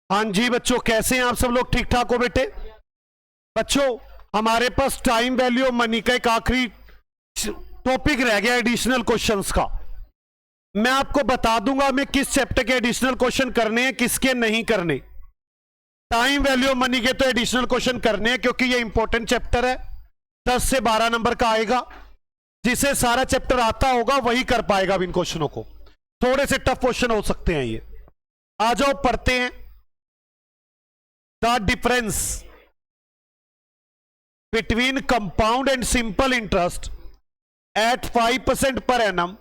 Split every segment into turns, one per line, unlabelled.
हाँ जी बच्चों, कैसे हैं आप सब लोग? ठीक ठाक हो बेटे? बच्चों, हमारे पास टाइम वैल्यू ऑफ मनी का एक आखिरी टॉपिक रह गया एडिशनल क्वेश्चंस का। मैं आपको बता दूंगा मैं किस चैप्टर के एडिशनल क्वेश्चन करने हैं, किसके नहीं करने। टाइम वैल्यू ऑफ मनी के तो एडिशनल क्वेश्चन करने हैं क्योंकि ये इंपॉर्टेंट चैप्टर है। 10 से 12 नंबर का आएगा। जिसे सारा चैप्टर आता होगा वही कर पाएगा इन क्वेश्चनों को। थोड़े से टफ क्वेश्चन हो सकते हैं ये। आ जाओ पढ़ते हैं। The difference between compound and simple interest at 5% per annum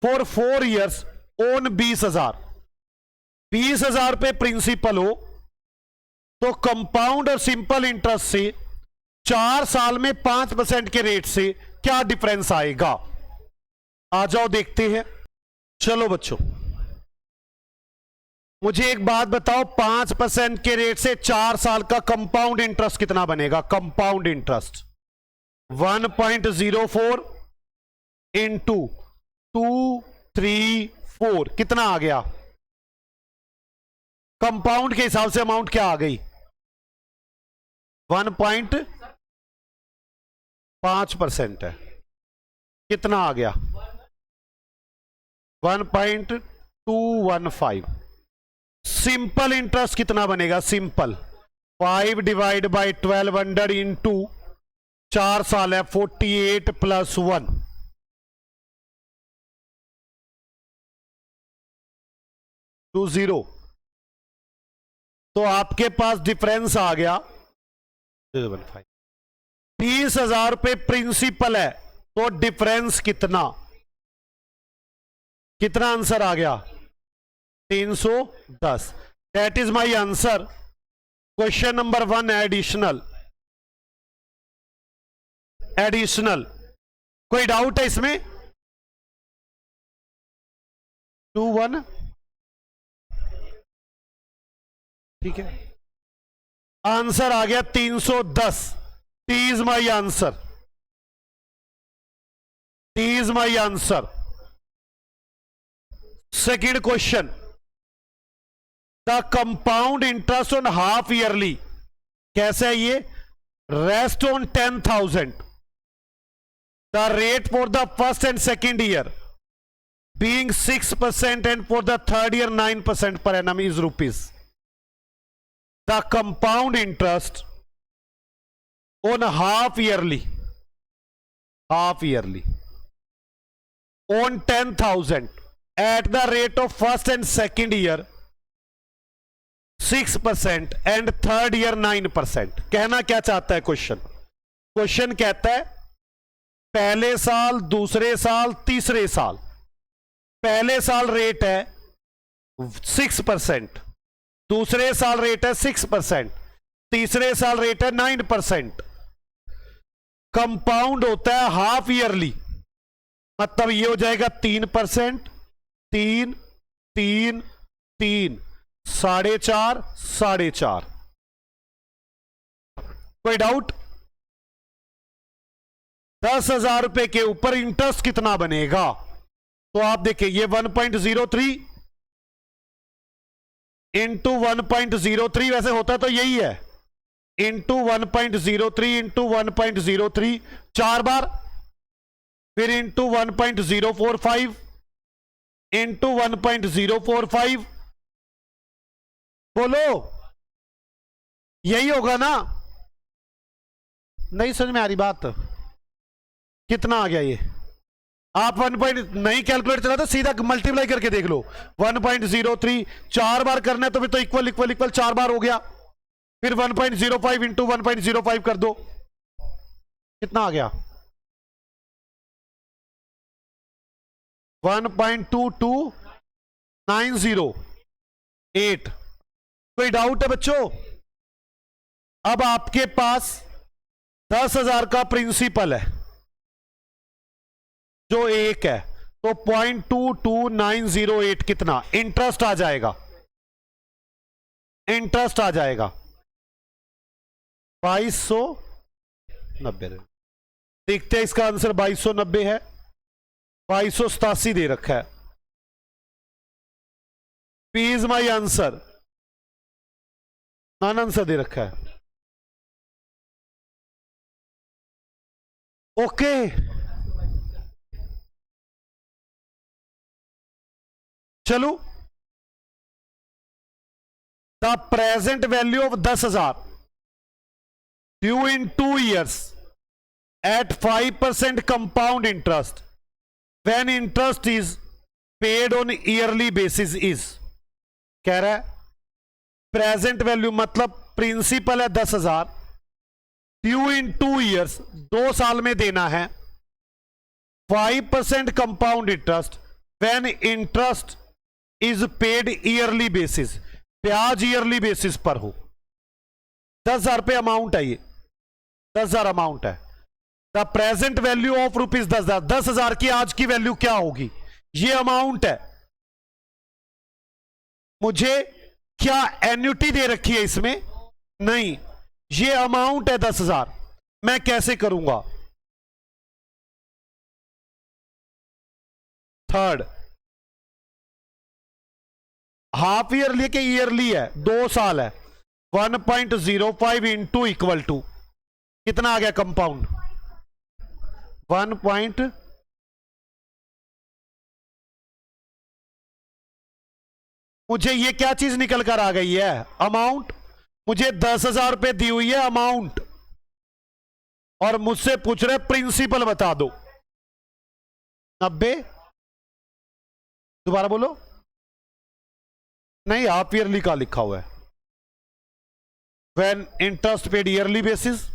for 4 years on 20,000। 20,000 पे प्रिंसिपल हो तो कंपाउंड और सिंपल इंटरेस्ट से 4 साल में 5% के रेट से क्या डिफरेंस आएगा? आ जाओ देखते हैं। चलो बच्चों, मुझे एक बात बताओ, 5% के रेट से 4 साल का कंपाउंड इंटरेस्ट कितना बनेगा? कंपाउंड इंटरेस्ट 1.04 इंटू 234 कितना आ गया? कंपाउंड के हिसाब से अमाउंट क्या आ गई? 1.5% है। कितना आ गया? 1.215। सिंपल इंटरेस्ट कितना बनेगा? सिंपल 5 डिवाइड बाई 1200 इंटू 4 साल है 48 प्लस 1 20। तो आपके पास डिफरेंस आ गया 20,000 रुपए प्रिंसिपल है तो डिफरेंस कितना आंसर आ गया? 310। That is my answer. Question number 1 additional. कोई डाउट है इसमें? 2-1 ठीक है। आंसर आ गया 310। T is my answer. Second question, the compound interest on half yearly कैसे है ये? Rest on 10,000 the rate for the first and second year being 6% and for the third year 9% per annum is rupees. The compound interest on half yearly on 10,000 at the rate of first and second year 6% and third year 9%। कहना क्या चाहता है question कहता है पहले साल, दूसरे साल, तीसरे साल। पहले साल रेट है 6%, दूसरे साल रेट है 6%, तीसरे साल रेट है 9%। कंपाउंड होता है हाफ ईयरली, मतलब ये हो जाएगा 3%, 3, 3, 3, 4.5, 4.5। कोई डाउट? 10,000 रुपए के ऊपर इंटरेस्ट कितना बनेगा? तो आप देखिए ये 1.03 इंटू 1.03 वैसे होता तो यही है, इंटू 1.03 इंटू 1.03 4 बार, फिर इंटू 1.045 इंटू 1.045। बोलो यही होगा ना? नहीं समझ में आ रही बात? कितना आ गया ये? आप 1 नहीं कैलकुलेट चला तो सीधा मल्टीप्लाई करके देख लो। 1.03 4 बार करना है तो फिर तो इक्वल इक्वल इक्वल 4 बार हो गया। फिर 1.05 इंटू 1.05 कर दो, कितना आ गया? 1.22908। कोई डाउट है बच्चों? अब आपके पास 10,000 का प्रिंसिपल है जो एक है, तो 0.22908 कितना इंटरेस्ट आ जाएगा? 2290। देखते हैं इसका आंसर 2290 है। 2287 दे रखा है। P is my answer. Answer दे रखा है। ओके, चलो, the present value of 10,000 due in 2 years at 5% compound interest when interest is paid on yearly basis is, कह रहा है प्रेजेंट वैल्यू मतलब प्रिंसिपल है 10,000, ड्यू इन 2 years 2 साल में देना है, 5% compound interest when interest is paid yearly basis, ब्याज ईयरली बेसिस पर हो। 10,000 पे अमाउंट है, ये 10,000 अमाउंट है। The present value of rupees 10,000, 10,000 की आज की वैल्यू क्या होगी, ये अमाउंट है। मुझे क्या एन्युटी दे रखी है इसमें, नहीं, ये अमाउंट है 10,000। मैं कैसे करूंगा, थर्ड, हाफ ईयरली के ईयरली है, 2 साल है, 1.05 इंटू इक्वल टू कितना आ गया कंपाउंड, 1. मुझे ये क्या चीज निकल कर आ गई है, अमाउंट। मुझे 10,000 रुपए दी हुई है अमाउंट, और मुझसे पूछ रहे प्रिंसिपल बता दो। 90, दोबारा बोलो, नहीं हाफ ईयरली का लिखा हुआ है, when interest paid yearly basis.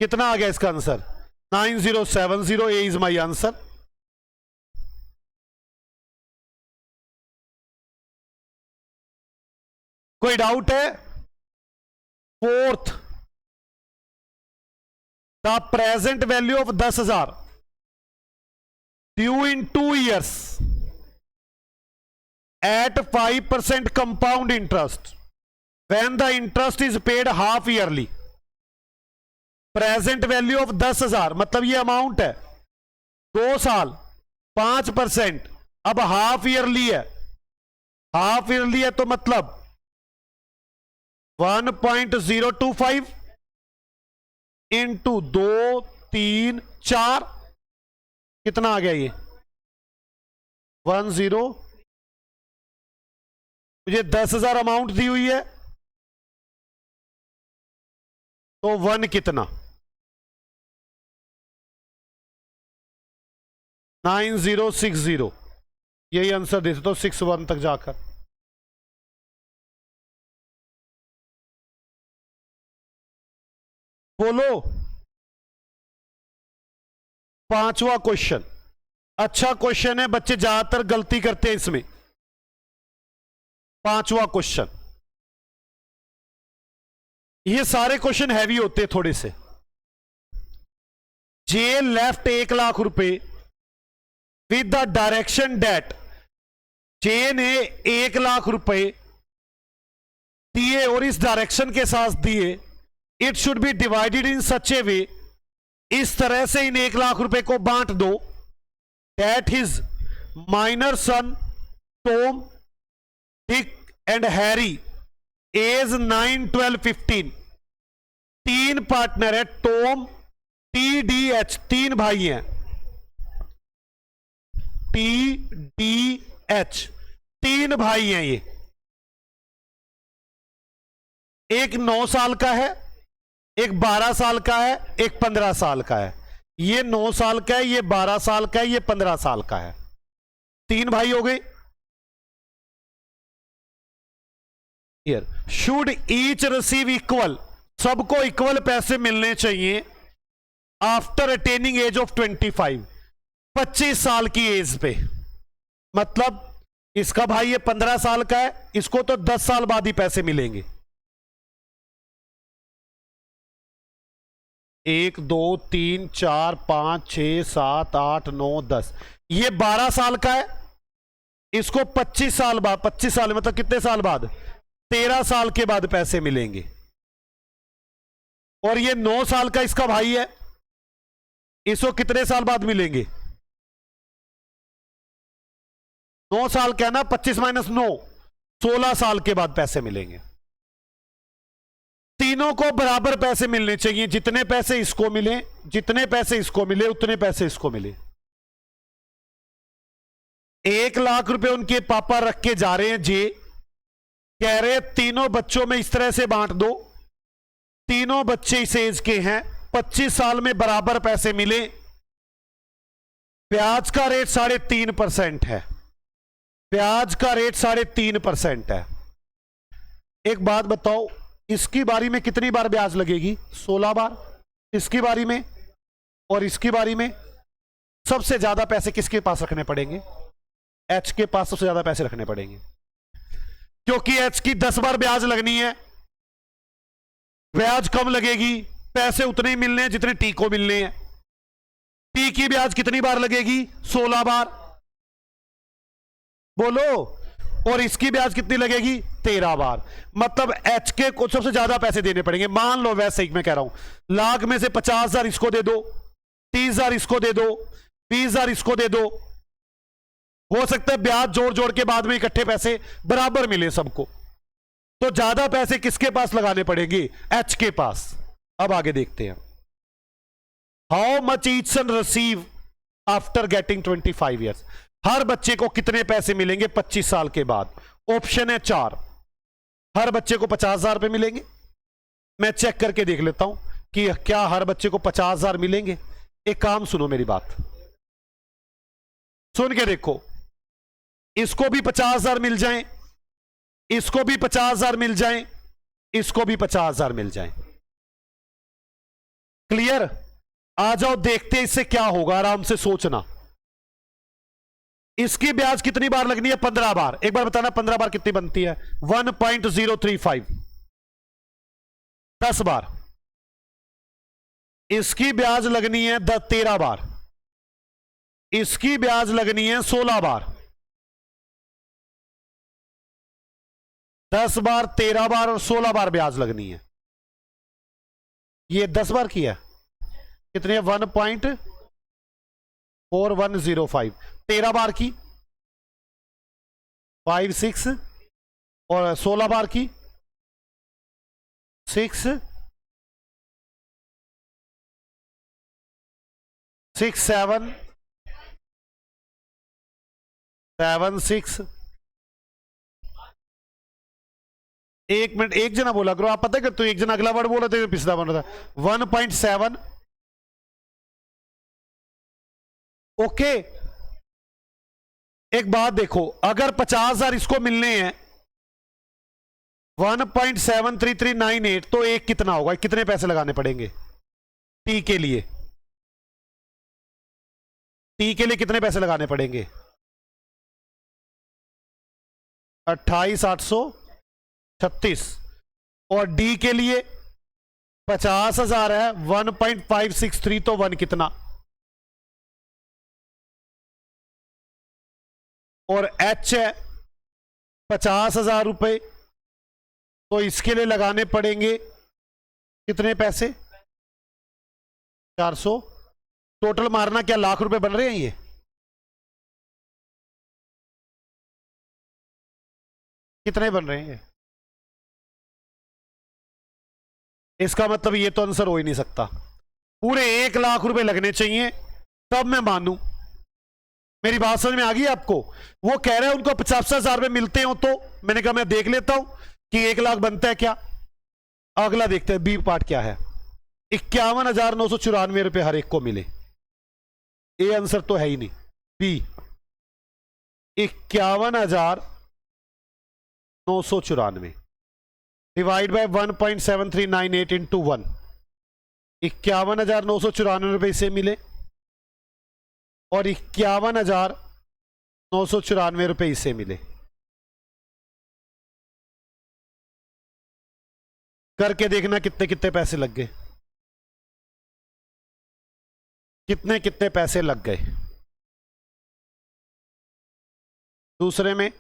कितना आ गया इसका answer, 9070, A is my answer. कोई डाउट है? Fourth, the present value of 10,000 due in 2 years at 5% compound interest when the interest is paid half yearly। Present value of 10,000 मतलब ये amount है, 2 साल 5%, अब हाफ ईयरली है, हाफ ईयरली है तो मतलब 1.025 इंटू 2, 3, 4, कितना आ गया ये 10। मुझे 10,000 अमाउंट दी हुई है, तो 1 कितना, 9060, यही आंसर दे सकते हो 61 तक जाकर। बोलो, 5वां क्वेश्चन, अच्छा क्वेश्चन है, बच्चे ज्यादातर गलती करते हैं इसमें। 5वां क्वेश्चन, ये सारे क्वेश्चन हैवी होते हैं थोड़े से। जे लेफ्ट 1 लाख रुपए विद द डायरेक्शन डेट, जे ने 1 लाख रुपए दिए और इस डायरेक्शन के साथ दिए, it should be divided in such a way, इस तरह से इन 1 लाख रुपए को बांट दो, that his minor son Tom, Dick and Harry age 9, 12, 15, 3 partner है, टॉम, टी डी एच, 3 भाई हैं, टी डी एच, 3 भाई हैं ये, एक 9 साल का है, एक 12 साल का है, एक 15 साल का है। ये 9 साल का है, ये 12 साल का है, ये 15 साल का है, 3 भाई हो गए। Here should each receive equal, सबको इक्वल पैसे मिलने चाहिए आफ्टर अटेनिंग एज ऑफ 25, 25 साल की एज पे। मतलब इसका भाई ये 15 साल का है, इसको तो 10 साल बाद ही पैसे मिलेंगे। 1, 2, 3, 4, 5, 6, 7, 8, 9, 10, ये 12 साल का है, इसको 25 साल बाद, 25 साल मतलब कितने साल बाद, 13 साल के बाद पैसे मिलेंगे। और ये 9 साल का इसका भाई है, इसको कितने साल बाद मिलेंगे, 9 साल का है ना, 25 - 9, 16 साल के बाद पैसे मिलेंगे। तीनों को बराबर पैसे मिलने चाहिए, जितने पैसे इसको मिले, जितने पैसे इसको मिले उतने पैसे इसको मिले। 1 लाख रुपए उनके पापा रख के जा रहे हैं जी, कह रहे हैं तीनों बच्चों में इस तरह से बांट दो, तीनों बच्चे इस एज के हैं, 25 साल में बराबर पैसे मिले। ब्याज का रेट 3.5% है, ब्याज का रेट 3.5% है। एक बात बताओ, इसकी बारी में कितनी बार ब्याज लगेगी? 16 बार। इसकी बारी में और इसकी बारी में सबसे ज्यादा पैसे किसके पास रखने पड़ेंगे? एच के पास सबसे ज्यादा पैसे रखने पड़ेंगे, क्योंकि एच की 10 बार ब्याज लगनी है। ब्याज कम लगेगी, पैसे उतने ही मिलने हैं जितने टी को मिलने हैं। टी की ब्याज कितनी बार लगेगी? 16 बार। बोलो। और इसकी ब्याज कितनी लगेगी? 13 बार। मतलब एच के को सबसे ज्यादा पैसे देने पड़ेंगे। मान लो, वैसे ही मैं कह रहा हूं, लाख में से 50,000 इसको दे दो, 30,000 इसको दे दो, 20,000 इसको दे दो। हो सकता है ब्याज जोड़ जोड़ के बाद में इकट्ठे पैसे बराबर मिले सबको। तो ज्यादा पैसे किसके पास लगाने पड़ेंगे? एच के पास। अब आगे देखते हैं, how much each son receive after getting 25 years. हर बच्चे को कितने पैसे मिलेंगे 25 साल के बाद? ऑप्शन है 4। हर बच्चे को 50,000 रुपए मिलेंगे। मैं चेक करके देख लेता हूं कि क्या हर बच्चे को 50,000 मिलेंगे। एक काम सुनो, मेरी बात सुन के देखो। इसको भी 50,000 मिल जाएं, इसको भी 50,000 मिल जाएं, इसको भी 50,000 मिल जाएं। क्लियर? आ जाओ देखते हैं इससे क्या होगा, आराम से सोचना। इसकी ब्याज कितनी बार लगनी है? 15 बार। एक बार बताना 15 बार कितनी बनती है? 1.035। 10 बार। इसकी ब्याज लगनी है 13 बार। इसकी ब्याज लगनी है 16 बार। 10 बार, 13 बार और 16 बार ब्याज लगनी है। ये 10 बार की है, कितनी है? 1.4105। 13 बार की 5-6 और 16 बार की 6-7-7-6। एक मिनट, एक जना बोला करो। आप पता है कि तो एक जना अगला वर्ड बोला था, पिछला बन रहा था 1.7। ओके। एक बात देखो, अगर 50,000 इसको मिलने हैं 1.73398, तो एक कितना होगा? कितने पैसे लगाने पड़ेंगे टी के लिए? टी के लिए कितने पैसे लगाने पड़ेंगे? 28,836। और डी के लिए 50,000 है, 1.563, तो 1 कितना? और एच है 50,000 रुपए, तो इसके लिए लगाने पड़ेंगे कितने पैसे? 400। टोटल मारना, क्या लाख रुपए बन रहे हैं ये? कितने बन रहे हैं? इसका मतलब ये तो आंसर हो ही नहीं सकता। पूरे 1 लाख रुपए लगने चाहिए तब मैं मानूं। मेरी बात समझ में आ गई आपको? वो कह रहे हैं उनको 50,000 रुपए मिलते हो, तो मैंने कहा मैं देख लेता हूं कि 1 लाख बनता है क्या। अगला देखते हैं, बी पार्ट क्या है। 51,994 रुपए हर एक को मिले। ए आंसर तो है ही नहीं। B 51,994 divide by 1.7398 into 1। 51,994 रुपए इसे मिले और 51,994 रुपए इसे मिले। करके देखना कितने कितने पैसे लग गए, कितने कितने पैसे लग गए। दूसरे में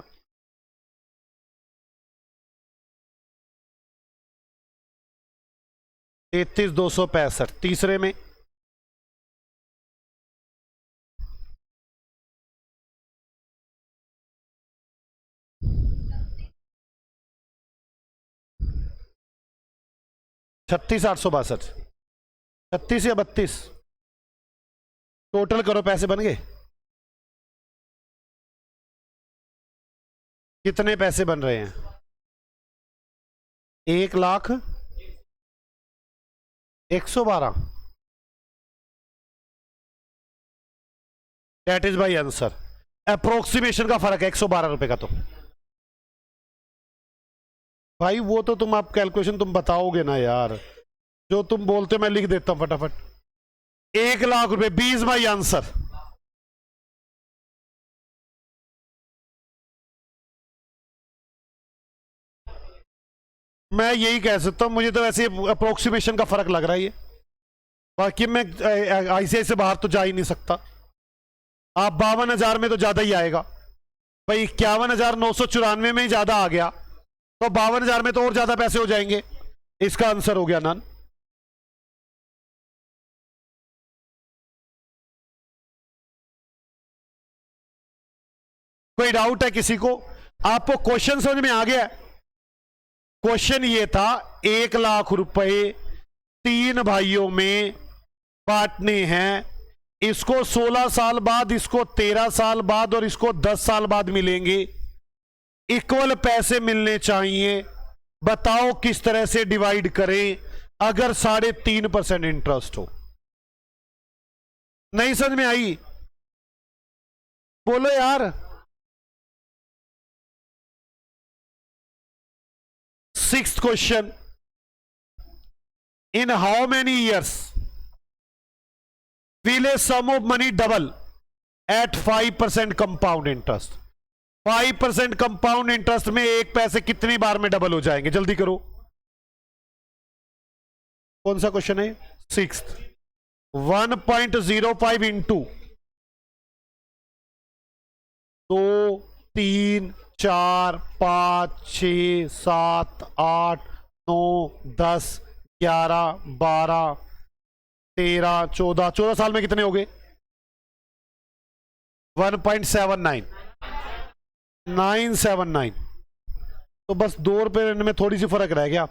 33,265। तीसरे में 36,862, 36 या 32, टोटल करो, पैसे बन गए। कितने पैसे बन रहे हैं? 1,01,12। That is my answer. Approximation का फर्क है 112 रुपए का। तो भाई वो तो तुम आप कैलकुलेशन तुम बताओगे ना यार, जो तुम बोलते मैं लिख देता हूं फटाफट। 1,00,000 रुपए, 20 बाई आंसर। मैं यही कह सकता हूं, मुझे तो वैसे अप्रोक्सीमेशन का फर्क लग रहा है ये। बाकी मैं आईसीआई से बाहर तो जा ही नहीं सकता। आप 52,000 में तो ज्यादा ही आएगा भाई, 51,994 में ही ज्यादा आ गया, तो 52,000 में तो और ज्यादा पैसे हो जाएंगे। इसका आंसर हो गया नन। कोई डाउट है किसी को? आपको क्वेश्चन समझ में आ गया? क्वेश्चन ये था 1,00,000 रुपए 3 भाइयों में बांटने हैं। इसको 16 साल बाद, इसको 13 साल बाद और इसको 10 साल बाद मिलेंगे। इक्वल पैसे मिलने चाहिए। बताओ किस तरह से डिवाइड करें अगर 3.5% इंटरेस्ट हो। नहीं समझ में आई? बोलो यार। 6th question, in how many years will a sum of money double at 5% compound interest? 5% compound interest में एक पैसे कितनी बार में डबल हो जाएंगे? जल्दी करो। कौन सा क्वेश्चन है? 6th। 1.05 इंटू 2, 3, 4, 5, 6, 7, 8, 9, 10, 11, 12, 13, 14 साल में कितने हो गए? 1.79, 979। तो बस 2 रुपए में थोड़ी सी फर्क रह गया।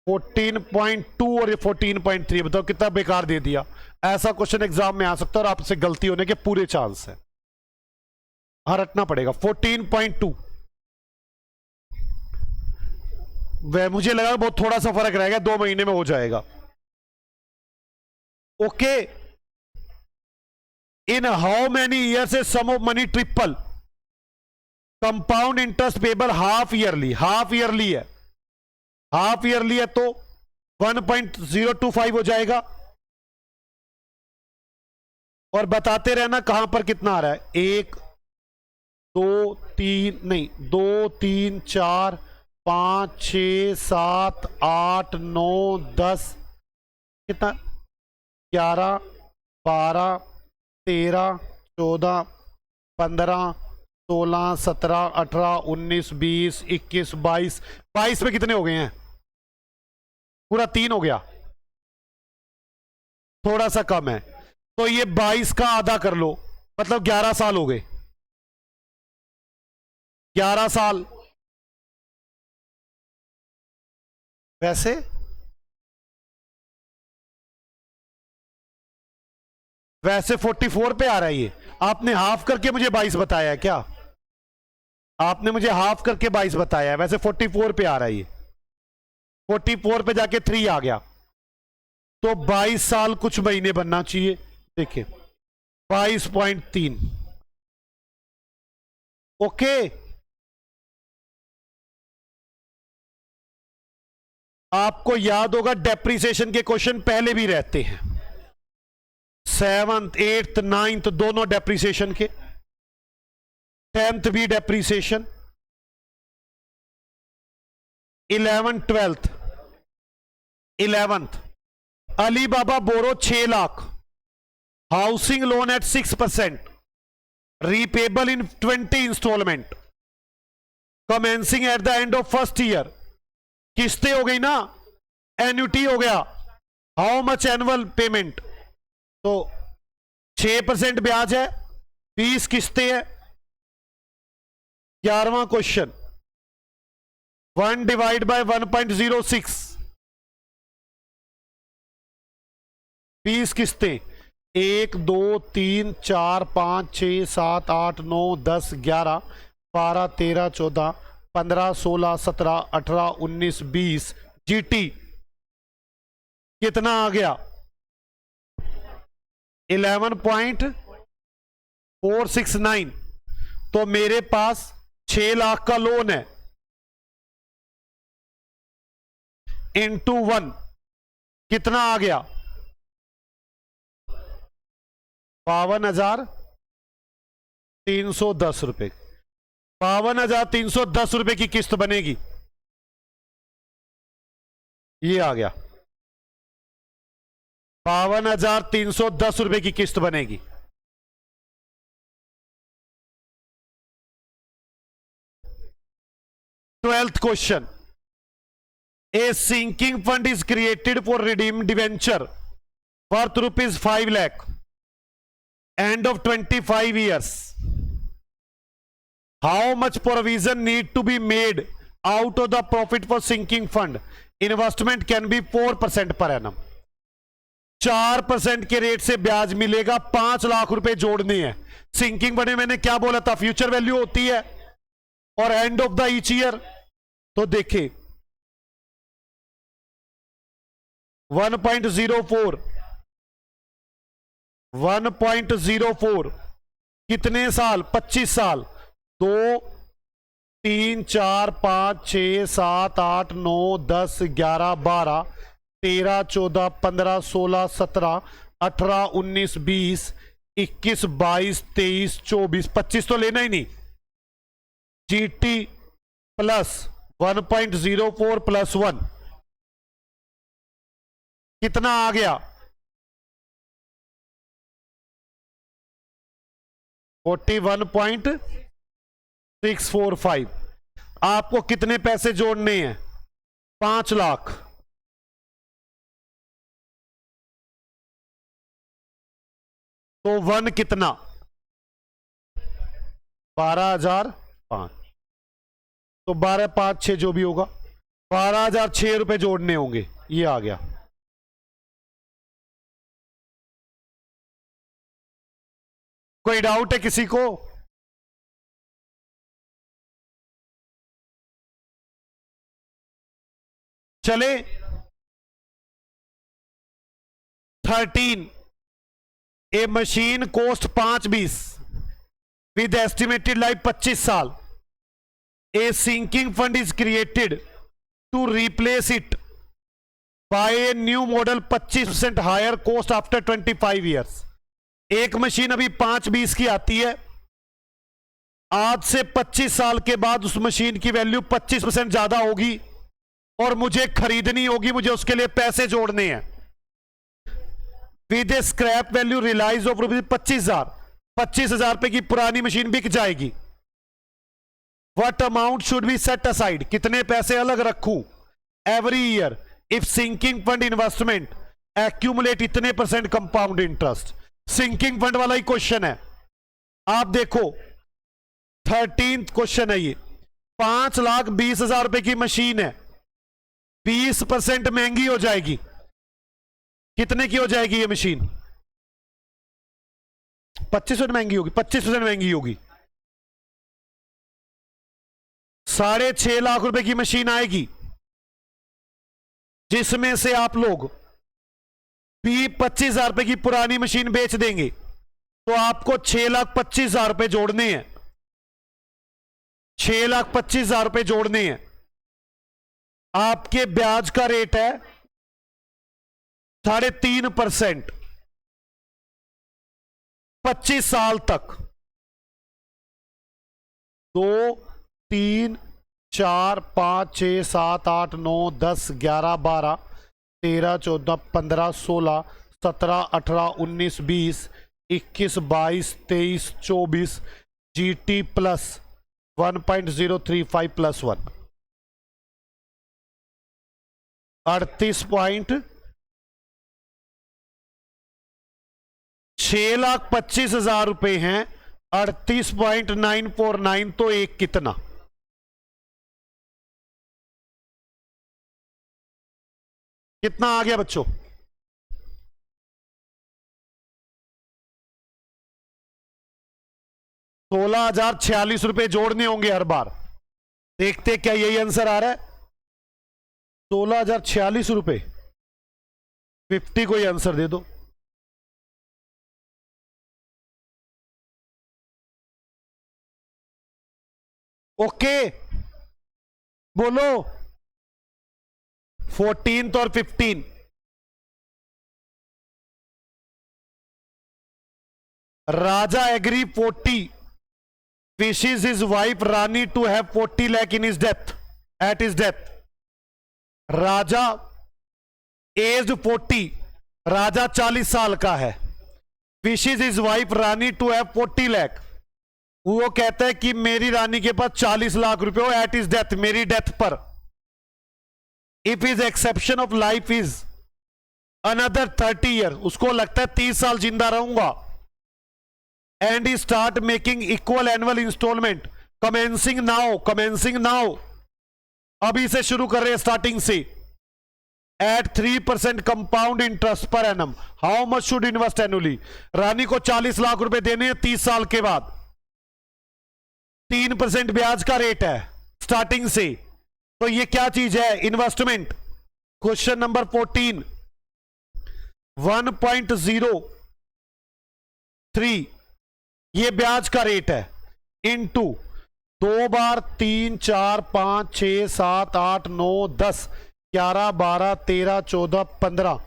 14.2 और ये 14.3। बताओ कितना बेकार दे दिया। ऐसा क्वेश्चन एग्जाम में आ सकता है और आपसे गलती होने के पूरे चांस है। हाँ रटना पड़ेगा। 14.2। वह मुझे लगा बहुत थोड़ा सा फर्क रह गया, 2 महीने में हो जाएगा। Okay. In how many years a sum of money triple? Compound interest payable half yearly. Half yearly है, हाफ ईयरली है तो 1.025 हो जाएगा। और बताते रहना कहां पर कितना आ रहा है। 1, 2, 3 नहीं, 2, 3, 4, 5, 6, 7, 8, 9, 10, कितना? 11, 12, 13, 14, 15, 16, 17, 18, 19, 20, 21, 22। 22 में कितने हो गए हैं? पूरा 3 हो गया। थोड़ा सा कम है तो ये 22 का आधा कर लो, मतलब 11 साल हो गए। 11 साल। वैसे 44 पे आ रहा है ये। आपने हाफ करके मुझे 22 बताया है क्या? आपने मुझे हाफ करके 22 बताया है। वैसे 44 पे आ रहा है ये। 44 पे जाके 3 आ गया तो 22 साल कुछ महीने बनना चाहिए। देखिए 22.3। ओके। आपको याद होगा डेप्रिसिएशन के क्वेश्चन पहले भी रहते हैं। 7th, 8th, 9th दोनों डेप्रिसिएशन के। 10th भी depreciation. 11th, 12th। 11th Ali Baba borrow 6 lakh, housing loan at 6%, repayable in 20 instalment, commencing at the end of first year. किस्तें हो गई ना, एन्युटी हो गया। How much annual payment? तो 6% ब्याज है, 20 किस्तें है। 11वां क्वेश्चन, 1 डिवाइड बाय 1.06, 20 किस्तें, 1 2 3 4 5 6 7 8 9 10 11 12 13 14 15 16 17 18 19 20। जीटी कितना आ गया? 11.469। तो मेरे पास 6 लाख का लोन है, इंटू 1 कितना आ गया? 52,310 रुपए। 52,310 रुपए की किस्त बनेगी। ये आ गया, 52,310 रुपए की किस्त बनेगी। Twelfth question, a sinking fund is created for redeemed debenture worth ₹5 lakh, end of 25 years. How much provision need to be made out of the profit for sinking fund? Investment can be 4% per annum. 4% के rate से ब्याज मिलेगा, 5 लाख रुपए जोड़ने हैं। Sinking fund में मैंने क्या बोला था? फ्यूचर वैल्यू होती है और end of the each year. तो देखिए 1.04 कितने साल? 25 साल। 2 3 4 5 6 7 8 9 10 11 12 13 14 15 16 17 18 19 20 21 22 23 24 25 तो लेना ही नहीं। जीटी प्लस 1.04 प्लस 1 कितना आ गया? 41.645। आपको कितने पैसे जोड़ने हैं? 5 लाख। तो 1 कितना? 12,005। तो 12 5 6 जो भी होगा 12,006 रुपए जोड़ने होंगे। ये आ गया। कोई डाउट है किसी को? चले 13, a machine cost 520 with estimated life 25 साल। A sinking fund is created to replace it by a new model 25% higher cost after 25 years. एक मशीन अभी 520 की आती है, आज से 25 साल के बाद उस मशीन की वैल्यू 25% ज्यादा होगी और मुझे खरीदनी होगी, मुझे उसके लिए पैसे जोड़ने हैं। With a scrap value realise of ₹25,000, 25,000 रुपए की पुरानी मशीन बिक जाएगी। What amount should be set aside? कितने पैसे अलग रखूं every year if sinking fund investment accumulate इतने % कंपाउंड इंटरेस्ट? सिंकिंग फंड वाला ही क्वेश्चन है। आप देखो 13th क्वेश्चन है ये। 5,20,000 रुपए की मशीन है, 20% महंगी हो जाएगी। कितने की हो जाएगी ये मशीन? 25% महंगी होगी, 25% महंगी होगी। 6.5 लाख रुपए की मशीन आएगी, जिसमें से आप लोग 25,000 रुपए की पुरानी मशीन बेच देंगे, तो आपको 6,25,000 रुपए जोड़ने हैं। 6,25,000 रुपए जोड़ने हैं। आपके ब्याज का रेट है 3.5%, 25 साल तक। 2 3 4 5 6 7 8 9 10 11 12 13 14 15 16 17 18 19 20 21 22 23 24। जीटी प्लस 1.035 प्लस 1 6,25,000 रुपए हैं। 38.949 तो एक कितना? कितना आ गया बच्चों? 16,046 रुपए जोड़ने होंगे हर बार। देखते क्या यही आंसर आ रहा है? 16,046 रुपए। 50 को ही आंसर दे दो। ओके बोलो। 14th और 15। राजा agree 40 wishes his wife Rani to have 40 lakh in his death at his death. Raja age 40, Raja 40 साल का है। wishes his wife Rani to have 40 lakh। वो कहता है कि मेरी रानी के पास 40 लाख रुपए हो एट इज डेथ, मेरी डेथ पर। If his expectation of life is another 30 year, उसको लगता है 30 साल जिंदा रहूंगा। And he start making equal annual instalment commencing now, अभी से शुरू कर रहे हैं स्टार्टिंग से, at 3% compound interest per annum. How much should invest annually? Rani को 40 लाख रुपए देने हैं 30 साल के बाद, 3% ब्याज का रेट है स्टार्टिंग से। तो ये क्या चीज है? इन्वेस्टमेंट। क्वेश्चन नंबर 14, 1.03 ये ब्याज का रेट है, इनटू 2 बार 3 4 5 6 7 8 9 10 11 12 13 14 15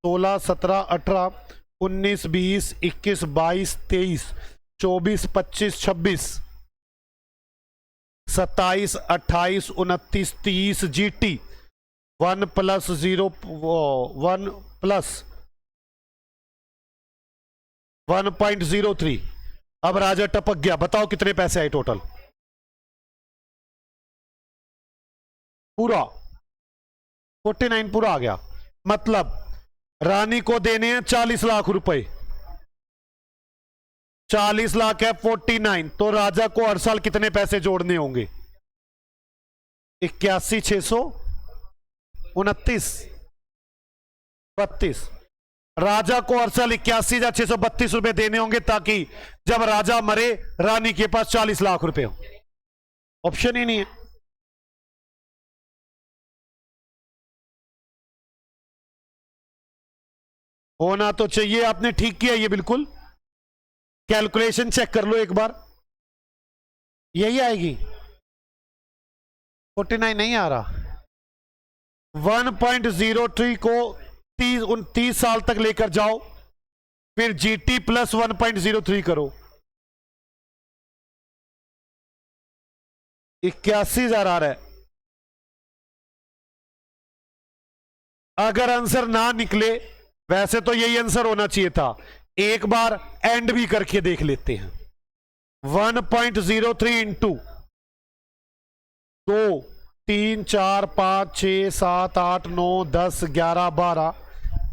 16 17 18 19 20 21 22 23 24 25 26 27 28 29 30 GT 1 + 0 1 + 1.03। अब राजा टपक गया, बताओ कितने पैसे आए टोटल? पूरा 49 पूरा आ गया। मतलब रानी को देने हैं 40 लाख रुपए, 40 लाख है 49, तो राजा को हर साल कितने पैसे जोड़ने होंगे? 81,629 32। राजा को हर साल 81,632 रुपए देने होंगे ताकि जब राजा मरे रानी के पास 40 लाख रुपए हो। ऑप्शन ही नहीं है। होना तो चाहिए, आपने ठीक किया ये बिल्कुल। कैलकुलेशन चेक कर लो एक बार, यही आएगी। 49 नहीं आ रहा। 1.03 को 30 साल तक लेकर जाओ, फिर GT + 1.03 करो, 81,000 आ रहा है। अगर आंसर ना निकले, वैसे तो यही आंसर होना चाहिए था, एक बार एंड भी करके देख लेते हैं। 1.03 इंटू 2 3 4 5 6 7 8 9 10 11 12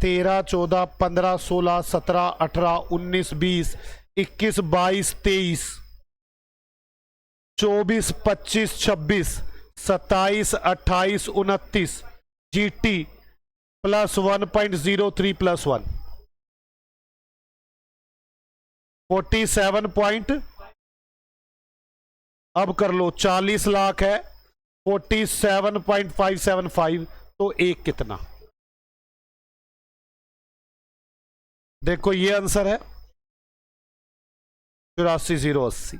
13 14 15 16 17 18 19 20 21 22 23 24 25 26 27 28 29 GT + 1.03 + 1 47 अब कर लो, 40 लाख है, 47.575, तो एक कितना? देखो ये आंसर है 84,080।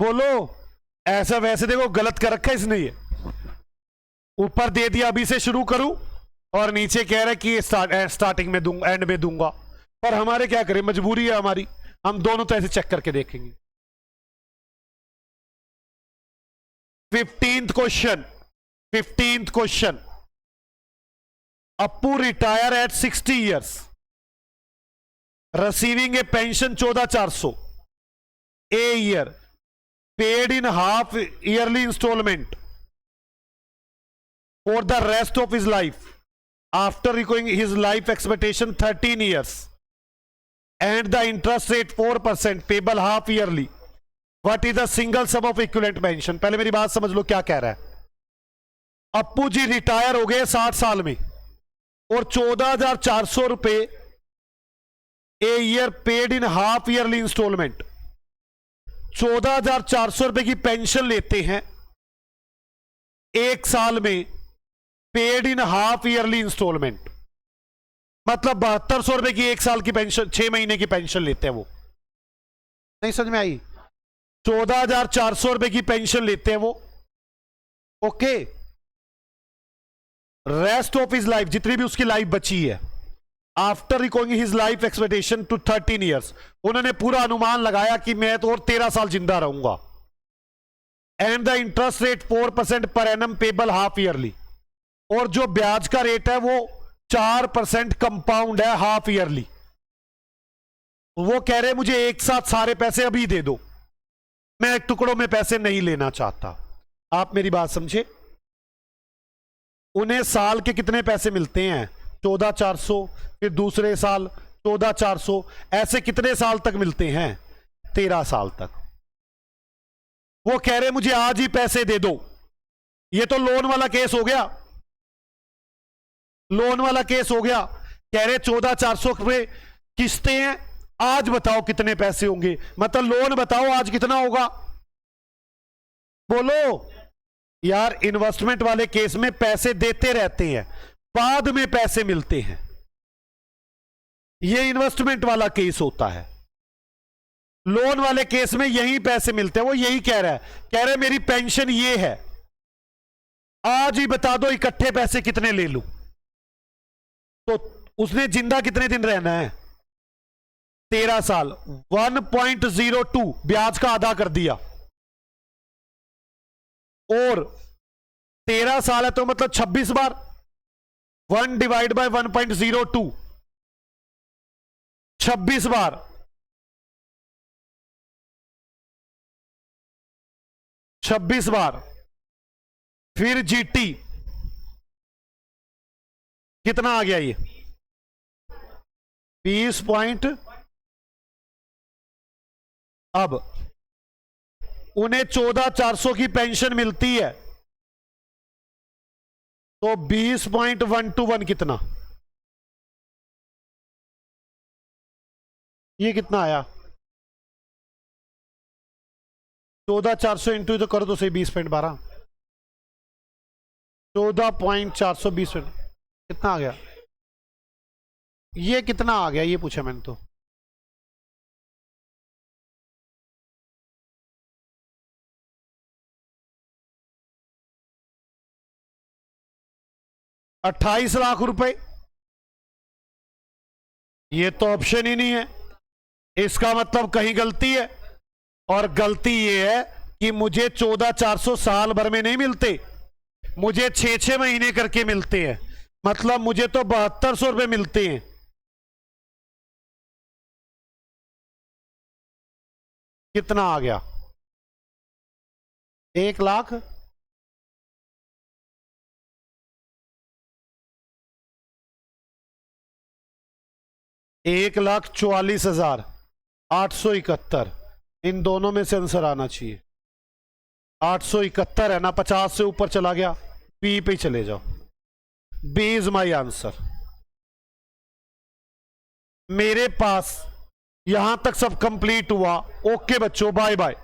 बोलो। ऐसा वैसे देखो गलत कर रखा है इसने, ये ऊपर दे दिया अभी से शुरू करूं, और नीचे कह रहा है कि स्टार्टिंग में दूंगा, एंड में दूंगा। पर हमारे क्या करें, मजबूरी है हमारी, हम दोनों तो ऐसे चेक करके देखेंगे। 15th question. Appu retire at 60 years, receiving a pension 14,400 a year, paid in half yearly installment for the rest of his life, after recording his life expectation 13 years, and the interest rate 4% payable half yearly. What is the single sum of equivalent pension? पहले मेरी बात समझ लो क्या कह रहा है। अप्पू जी retire हो गए 60 साल में और 14,400 रुपए a year paid in half yearly instalment, 14,400 रुपए की पेंशन लेते हैं एक साल में, paid in half yearly instalment, मतलब 7200 रुपए की एक साल की पेंशन, 6 महीने की पेंशन लेते हैं वो। नहीं समझ में आई? 14,400 रुपए की पेंशन लेते हैं वो। Okay, rest of his life, जितनी भी उसकी लाइफ बची है, after recording his life expectation to 13 years, उन्होंने पूरा अनुमान लगाया कि मैं तो और 13 साल जिंदा रहूंगा। And the interest rate 4% per annum payable half yearly, और जो ब्याज का रेट है वो 4% कंपाउंड है हाफ ईयरली। वो कह रहे मुझे एक साथ सारे पैसे अभी दे दो, मैं टुकड़ों में पैसे नहीं लेना चाहता। आप मेरी बात समझे? उन्हें साल के कितने पैसे मिलते हैं? 14,400, फिर दूसरे साल 14,400, ऐसे कितने साल तक मिलते हैं? 13 साल तक। वो कह रहे मुझे आज ही पैसे दे दो। ये तो लोन वाला केस हो गया, लोन वाला केस हो गया। कह रहे 14,400 रुपए किस्तें हैं, आज बताओ कितने पैसे होंगे, मतलब लोन बताओ आज कितना होगा, बोलो यार। इन्वेस्टमेंट वाले केस में पैसे देते रहते हैं, बाद में पैसे मिलते हैं, ये इन्वेस्टमेंट वाला केस होता है। लोन वाले केस में यही पैसे मिलते हैं। वो यही कह रहा है, कह रहे मेरी पेंशन ये है, आज ही बता दो इकट्ठे पैसे कितने ले लूं। तो उसने जिंदा कितने दिन रहना है? 13 साल। 1.02 ब्याज का आधा कर दिया, और 13 साल है तो मतलब 26 बार 1 डिवाइड बाय 1.02, 26 बार, 26 बार। फिर जीटी कितना आ गया? ये 20 पॉइंट। अब उन्हें 14,400 की पेंशन मिलती है, तो 20.121 कितना? ये कितना आया? 14,400 इंटू तो करो तो सही, 20.12, 14.420 कितना आ गया? ये कितना आ गया ये पूछा मैंने तो। ₹28 लाख। ये तो ऑप्शन ही नहीं है, इसका मतलब कहीं गलती है। और गलती ये है कि मुझे 14,400 साल भर में नहीं मिलते, मुझे 6-6 महीने करके मिलते हैं, मतलब मुझे तो 7200 रुपए मिलते हैं। कितना आ गया? 1 लाख। एक 1,44,871। इन दोनों में से आंसर आना चाहिए। 871 है ना, 50 से ऊपर चला गया, बी पे चले जाओ। B is my answer. मेरे पास यहां तक सब कंप्लीट हुआ। ओके बच्चों, बाय बाय।